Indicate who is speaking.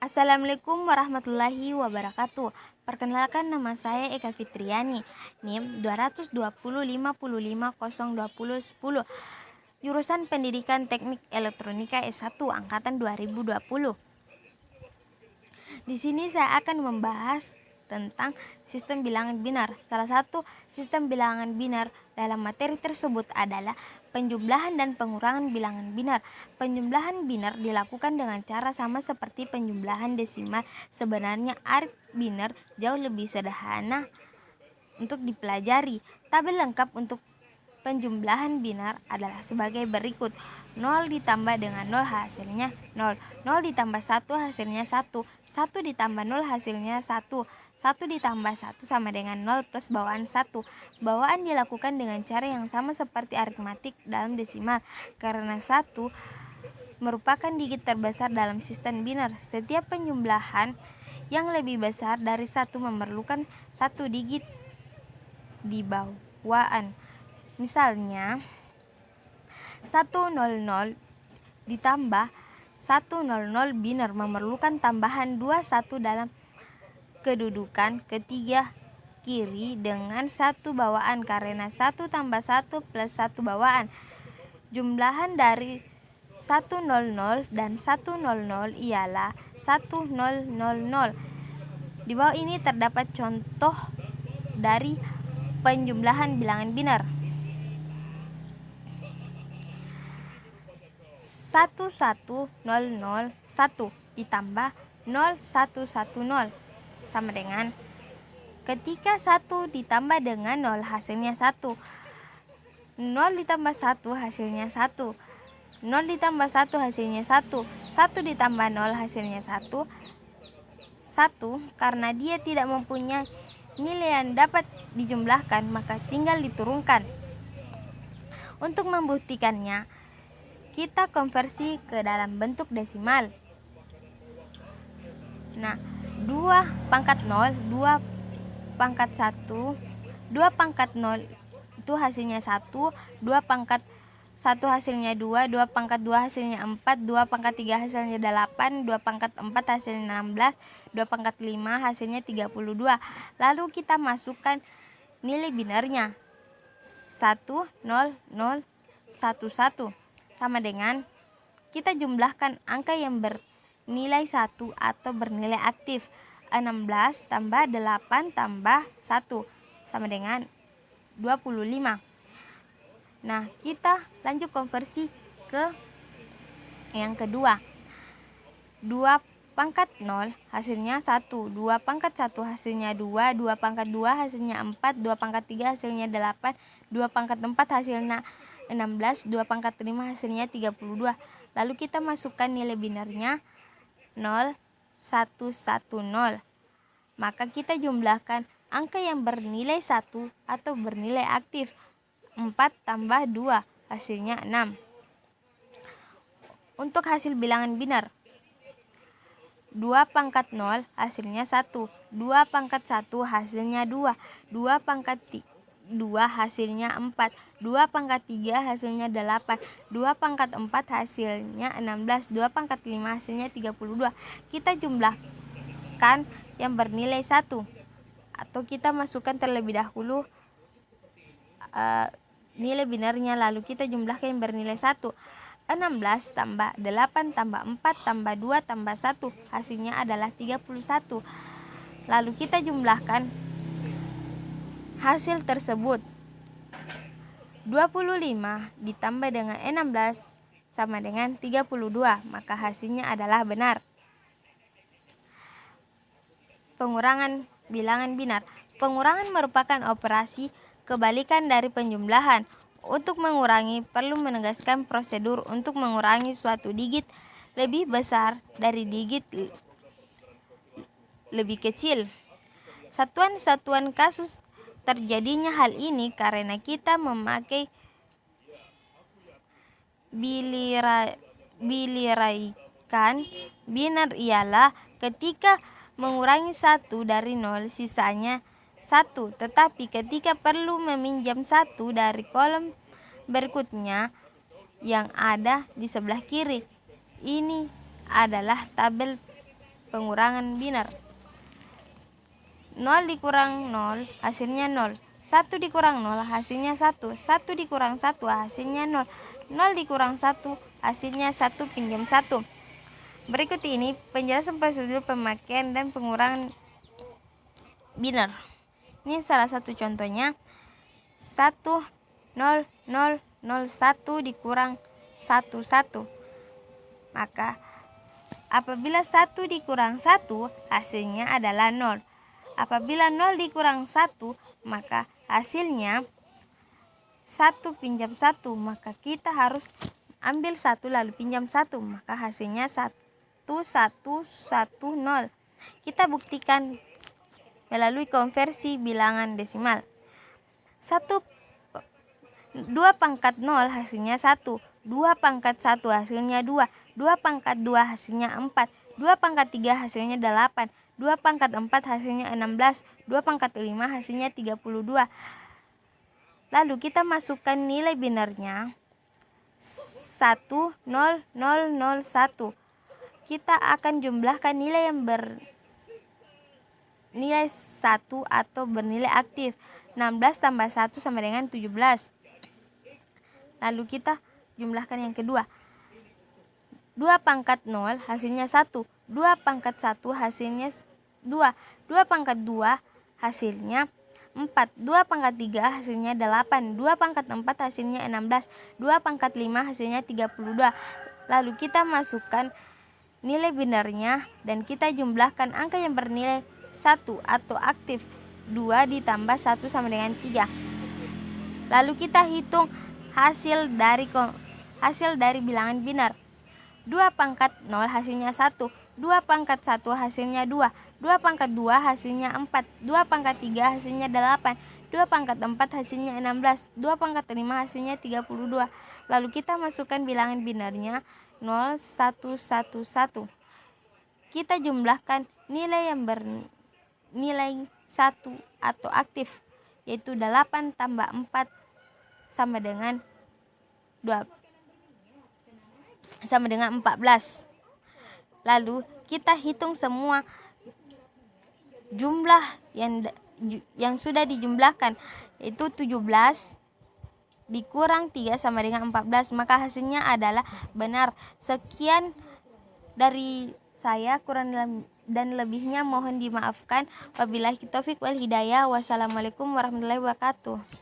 Speaker 1: Assalamualaikum warahmatullahi wabarakatuh. Perkenalkan, nama saya Eka Fitriani, NIM 22055052010, jurusan Pendidikan Teknik Elektronika S1 angkatan 2020. Di sini saya akan membahas tentang sistem bilangan binar. Salah satu sistem bilangan binar dalam materi tersebut adalah penjumlahan dan pengurangan bilangan binar. Penjumlahan binar dilakukan dengan cara sama seperti penjumlahan desimal. Sebenarnya arif binar jauh lebih sederhana untuk dipelajari. Tabel lengkap untuk penjumlahan binar adalah sebagai berikut. 0 ditambah dengan 0 hasilnya 0. 0 ditambah 1 hasilnya 1. 1 ditambah 0 hasilnya 1. 1 ditambah 1 sama dengan 0 plus bawaan 1. Bawaan dilakukan dengan cara yang sama seperti aritmatik dalam desimal, karena 1 merupakan digit terbesar dalam sistem binar. Setiap penjumlahan yang lebih besar dari 1 memerlukan 1 digit di bawaan. Misalnya 100 ditambah 100 binar memerlukan tambahan 21 dalam kedudukan ketiga kiri dengan 1 bawaan, karena 1 tambah 1 plus 1 bawaan. Jumlahan dari 100 dan 100 ialah 1000. Di bawah ini terdapat contoh dari penjumlahan bilangan binar. 1100 ditambah 0110 sama dengan, ketika 1 ditambah dengan 0 hasilnya 1. 0 ditambah 1 hasilnya 1. 0 ditambah 1 hasilnya 1. 1 ditambah 0 hasilnya 1. 1 karena dia tidak mempunyai nilai yang dapat dijumlahkan, maka tinggal diturunkan. Untuk membuktikannya, kita konversi ke dalam bentuk desimal. Nah, 2 pangkat 0, 2 pangkat 1, 2 pangkat 0 itu hasilnya 1, 2 pangkat 1 hasilnya 2, 2 pangkat 2 hasilnya 4, 2 pangkat 3 hasilnya 8, 2 pangkat 4 hasilnya 16, 2 pangkat 5 hasilnya 32. Lalu kita masukkan nilai binarnya 10011 sama dengan, kita jumlahkan angka yang bernilai 1 atau bernilai aktif. 16 tambah 8 tambah 1 sama dengan 25. Nah, kita lanjut konversi ke yang kedua. 2 pangkat 0 hasilnya 1, 2 pangkat 1 hasilnya 2, 2 pangkat 2 hasilnya 4, 2 pangkat 3 hasilnya 8, 2 pangkat 4 hasilnya 16, 2 pangkat 5 hasilnya 32. Lalu kita masukkan nilai binarnya 0110. Maka kita jumlahkan angka yang bernilai 1 atau bernilai aktif. 4 tambah 2 hasilnya 6. Untuk hasil bilangan binar, 2 pangkat 0 hasilnya 1, 2 pangkat 1 hasilnya 2, 2 pangkat 2 hasilnya 4, 2 pangkat 3 hasilnya 8, 2 pangkat 4 hasilnya 16, 2 pangkat 5 hasilnya 32. Kita jumlahkan yang bernilai 1, atau kita masukkan terlebih dahulu nilai binarnya, lalu kita jumlahkan yang bernilai 1. 16 tambah 8 tambah 4 tambah 2 tambah 1 hasilnya adalah 31. Lalu kita jumlahkan hasil tersebut. 25 ditambah dengan 16 sama dengan 32, maka hasilnya adalah benar. Pengurangan bilangan binar. Pengurangan merupakan operasi kebalikan dari penjumlahan. Untuk mengurangi, perlu menegaskan prosedur untuk mengurangi suatu digit lebih besar dari digit lebih kecil. Satuan-satuan kasus terjadinya hal ini karena kita memakai biliraikan binar ialah ketika mengurangi 1 dari 0 sisanya 1, tetapi ketika perlu meminjam 1 dari kolom berikutnya yang ada di sebelah kiri. Ini adalah tabel pengurangan biner. 0 dikurang 0 hasilnya 0. 1 dikurang 0 hasilnya 1. 1 dikurang 1 hasilnya 0. 0 dikurang 1 hasilnya 1 pinjam 1. Berikut ini penjelasan prosedur pemakaian dan pengurangan biner. Ini salah satu contohnya. 1 0 0 0 1 dikurang 1 1. Maka apabila 1 dikurang 1 hasilnya adalah 0. Apabila 0 dikurang 1 maka hasilnya 1 pinjam 1. Maka kita harus ambil 1 lalu pinjam 1. Maka hasilnya 1 1 1 0. Kita buktikan melalui konversi bilangan desimal. 2 pangkat 0 hasilnya 1. 2 pangkat 1 hasilnya 2. 2 pangkat 2 hasilnya 4. 2 pangkat 3 hasilnya 8. 2 pangkat 4 hasilnya 16. 2 pangkat 5 hasilnya 32. Lalu kita masukkan nilai binernya 1 0 0 0 1. Kita akan jumlahkan nilai yang bernilai 1 atau bernilai aktif. 16 tambah 1 sama dengan 17. Lalu kita jumlahkan yang kedua. 2 pangkat 0 hasilnya 1. 2 pangkat 1 hasilnya 2. 2 pangkat 2 hasilnya 4. 2 pangkat 3 hasilnya 8. 2 pangkat 4 hasilnya 16. 2 pangkat 5 hasilnya 32. Lalu kita masukkan nilai binernya dan kita jumlahkan angka yang bernilai 1 atau aktif. 2 ditambah 1 sama dengan 3. Lalu kita hitung hasil dari bilangan biner. 2 pangkat 0 hasilnya 1. 2 pangkat 1 hasilnya 2. 2 pangkat 2 hasilnya 4. 2 pangkat 3 hasilnya 8. 2 pangkat 4 hasilnya 16. 2 pangkat 5 hasilnya 32. Lalu kita masukkan bilangan binernya 0 1 1 1. Kita jumlahkan nilai yang bernilai 1 atau aktif, yaitu 8 tambah 4 sama dengan 14. Lalu kita hitung semua jumlah yang sudah dijumlahkan, yaitu 17 dikurang 3 sama dengan 14, maka hasilnya adalah benar. Sekian dari saya, kurang dan lebihnya mohon dimaafkan. Wabillahi taufik wal hidayah. Wassalamualaikum warahmatullahi wabarakatuh.